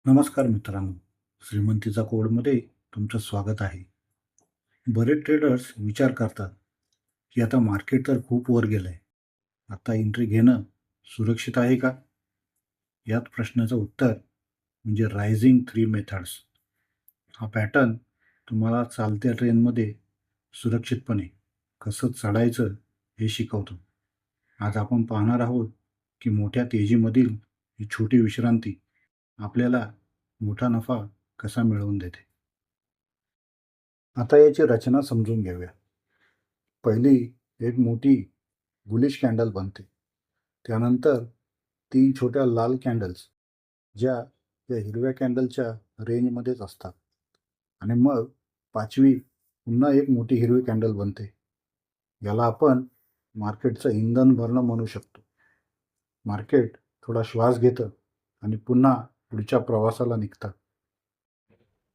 नमस्कार मित्रांनो, श्रीमंतीचा कोडमध्ये तुमचं स्वागत आहे. बरेच ट्रेडर्स विचार करतात की आता मार्केट तर खूप वर गेलंय. आता एंट्री घेणं सुरक्षित आहे का? यात प्रश्नाचं उत्तर म्हणजे रायझिंग थ्री मेथड्स. हा पॅटर्न तुम्हाला चालत्या ट्रेनमध्ये सुरक्षितपणे कसं चढायचं हे शिकवतो. आज आपण पाहणार आहोत की मोठ्या तेजीमधील ही छोटी विश्रांती आपल्याला मोठा नफा कसा मिळवून देते. आता याची रचना समजून घेऊया. पहिली एक मोठी बुलिश कॅन्डल बनते. त्यानंतर 3 छोट्या लाल कॅन्डल्स ज्या या हिरव्या कॅन्डलच्या रेंजमध्येच असतात. आणि मग 5वी पुन्हा एक मोठी हिरवी कॅन्डल बनते. याला आपण मार्केटचं इंधन भरणं म्हणू शकतो. मार्केट थोडा श्वास घेतं आणि पुन्हा पुढच्या प्रवासाला निघतं.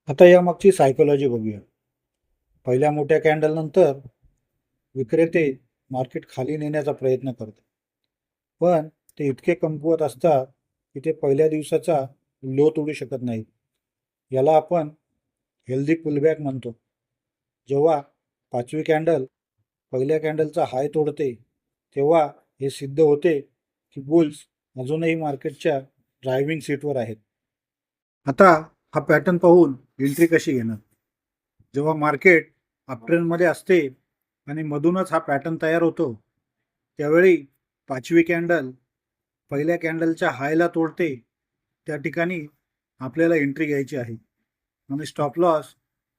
आता यामागची सायकोलॉजी बघूया. पहिल्या मोठ्या कॅन्डल नंतर विक्रेते मार्केट खाली नेण्याचा प्रयत्न करतात, पण ते इतके कमकुवत असतात की ते पहिल्या दिवसाचा लो तोडू शकत नाहीत. याला आपण हेल्दी पुलबॅक म्हणतो. जेव्हा 5वी कॅन्डल पहिल्या कॅन्डलचा हाय तोडते, तेव्हा हे सिद्ध होते की बुल्स अजूनही मार्केटच्या ड्रायव्हिंग सीटवर आहेत. आता हा पॅटर्न पाहून एंट्री कशी घेणार? जेव्हा मार्केट अपट्रेंडमध्ये असते आणि मधूनच हा पॅटर्न तयार होतो, त्यावेळी 5वी कॅन्डल पहिल्या कॅन्डलच्या हायला तोडते. त्या ठिकाणी आपल्याला एंट्री घ्यायची आहे आणि स्टॉप लॉस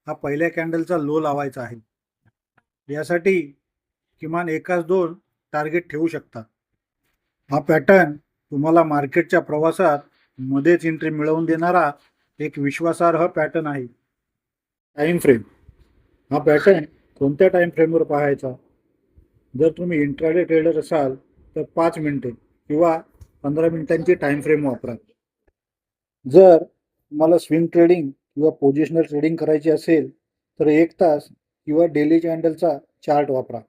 हा पहिल्या कॅन्डलचा लो लावायचा आहे. यासाठी किमान एकाच 2 टार्गेट ठेवू शकता. हा पॅटर्न तुम्हाला मार्केटच्या प्रवासात मध्येच एंट्री मिळवून देणारा एक विश्वासार्ह पॅटर्न आहे. Time frame. हा पॅटर्न कोणत्या टाइम फ्रेमवर पाहायचा? जर तुम्ही इंट्राडे ट्रेडर असाल तर 5 मिनिटे किंवा 15 मिनिटांची टाइम फ्रेम वापरा. जर तुम्हाला स्विंग ट्रेडिंग किंवा पोझिशनल ट्रेडिंग करायची असेल तर 1 तास किंवा डेली कॅन्डलचा चार्ट वापरा.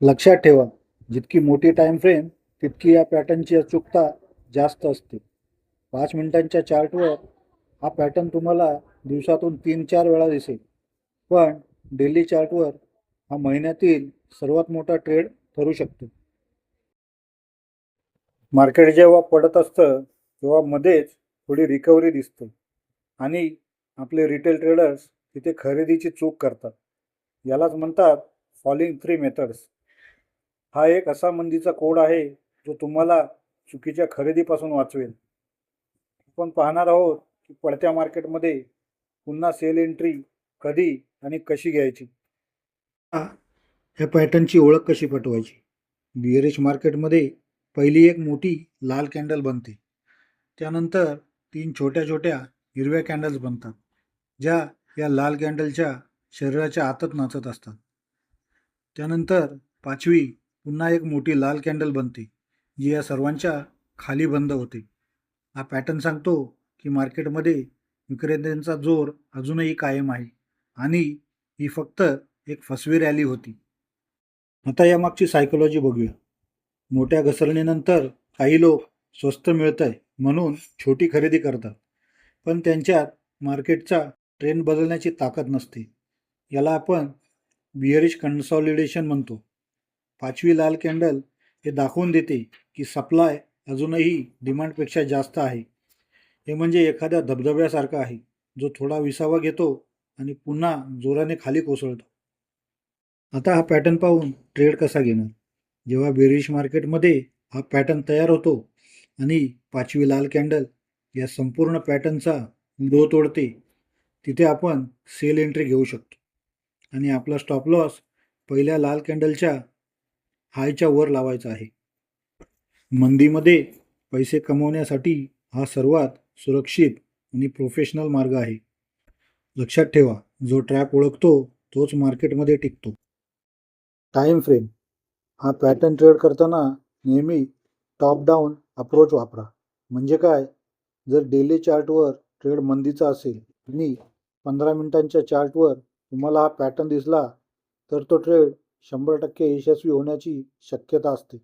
लक्षात ठेवा, जितकी मोठी टाइम फ्रेम तितकी या पॅटर्नची अचूकता जास्त असते. 5 मिनिटांच्या चार्टवर हा पॅटर्न तुम्हाला दिवसातून 3-4 वेळा दिसेल, पण डेली चार्टवर हा महिन्यातील सर्वात मोठा ट्रेड ठरू शकतो. मार्केट जेव्हा पडत असतं तेव्हा मध्येच थोडी रिकव्हरी दिसते आणि आपले रिटेल ट्रेडर्स तिथे खरेदीची चूक करतात. यालाच म्हणतात फॉलिंग थ्री मेथड्स. हा एक असा मंदीचा कोड आहे जो तुम्हाला चुकीच्या खरेदीपासून वाचवेल. आपण पाहणार आहोत की पडत्या मार्केटमध्ये पुन्हा सेल एंट्री कधी आणि कशी घ्यायची. ह्या पॅटर्नची ओळख कशी पटवायची? बिअरिश मार्केटमध्ये पहिली एक मोठी लाल कॅन्डल बनते. त्यानंतर 3 छोट्या छोट्या हिरव्या कॅन्डल्स बनतात, ज्या या लाल कॅन्डलच्या शरीराच्या आतच नाचत असतात. त्यानंतर 5वी पुन्हा एक मोठी लाल कॅन्डल बनते, जी या सर्वांच्या खाली बंद होते. हा पॅटर्न सांगतो की मार्केटमध्ये विक्रेत्यांचा जोर अजूनही कायम आहे आणि ही फक्त एक फसवी रॅली होती. आता यामागची सायकोलॉजी बघूया. मोठ्या घसरणीनंतर काही लोक स्वस्त मिळतंय म्हणून छोटी खरेदी करतात, पण त्यांच्यात मार्केटचा ट्रेंड बदलण्याची ताकद नसते. याला आपण बिअरिश कन्सॉलिडेशन म्हणतो. 5वी लाल कॅन्डल हे दाखवून देते की सप्लाय अजूनही डिमांडपेक्षा जास्त आहे. हे म्हणजे एखाद्या धबधब्यासारखं आहे, जो थोडा विसावा घेतो आणि पुन्हा जोराने खाली कोसळतो. आता हा पॅटर्न पाहून ट्रेड कसा घेणार? जेव्हा बेरिश मार्केटमध्ये हा पॅटर्न तयार होतो आणि 5वी लाल कॅन्डल या संपूर्ण पॅटर्नचा लो तोडते, तिथे आपण सेल एंट्री घेऊ शकतो आणि आपला स्टॉप लॉस पहिल्या लाल कॅन्डलच्या हायच्या वर लावायचा आहे. मंदीमध्ये पैसे कमवण्यासाठी हा सर्वात सुरक्षित आणि प्रोफेशनल मार्ग आहे. लक्षात ठेवा, जो ट्रॅप ओळखतो तोच मार्केटमध्ये टिकतो. Time frame. हा पॅटर्न ट्रेड करताना नेहमी टॉप डाऊन अप्रोच वापरा. म्हणजे काय? जर डेली चार्टवर ट्रेड मंदीचा असेल आणि 15 मिनिटांच्या चार्टवर तुम्हाला हा पॅटर्न दिसला, तर तो ट्रेड 100% यशस्वी होण्याची शक्यता असते.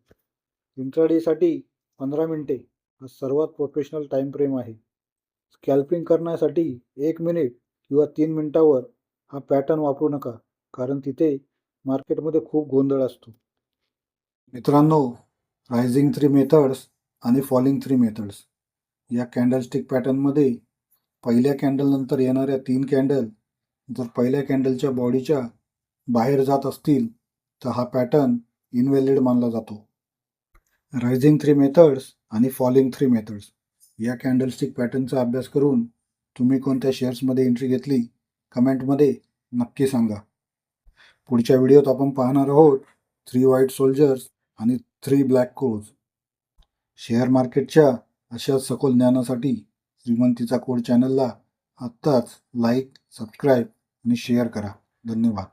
इंट्राडेसाठी 15 मिनिटे हा सर्वात प्रोफेशनल टाइम फ्रेम आहे. स्कॅल्पिंग करण्यासाठी 1 मिनिट किंवा 3 मिनिटावर हा पॅटर्न वापरू नका, कारण तिथे मार्केटमध्ये खूप गोंधळ असतो. मित्रांनो, रायझिंग 3 मेथड्स आणि फॉलिंग 3 मेथड्स या कॅन्डलस्टिक पॅटर्नमध्ये पहिल्या कॅन्डलनंतर येणाऱ्या 3 कॅन्डल जर पहिल्या कॅन्डलच्या बॉडीच्या बाहेर जात असतील तर हा पॅटर्न इनव्हॅलिड मानला जातो. रायझिंग 3 मेथड्स आणि फॉलिंग 3 मेथड्स या कॅन्डलस्टिक पॅटर्नचा अभ्यास करून तुम्ही कोणत्या शेअर्समध्ये एंट्री घेतली कमेंटमध्ये नक्की सांगा. पुढच्या व्हिडिओत आपण पाहणार आहोत 3 व्हाईट सोल्जर्स आणि 3 ब्लॅक क्रोज. शेअर मार्केटच्या अशा सखोल ज्ञानासाठी श्रीमंतीचा कोड चॅनलला आत्ताच लाईक, सबस्क्राईब आणि शेअर करा. धन्यवाद.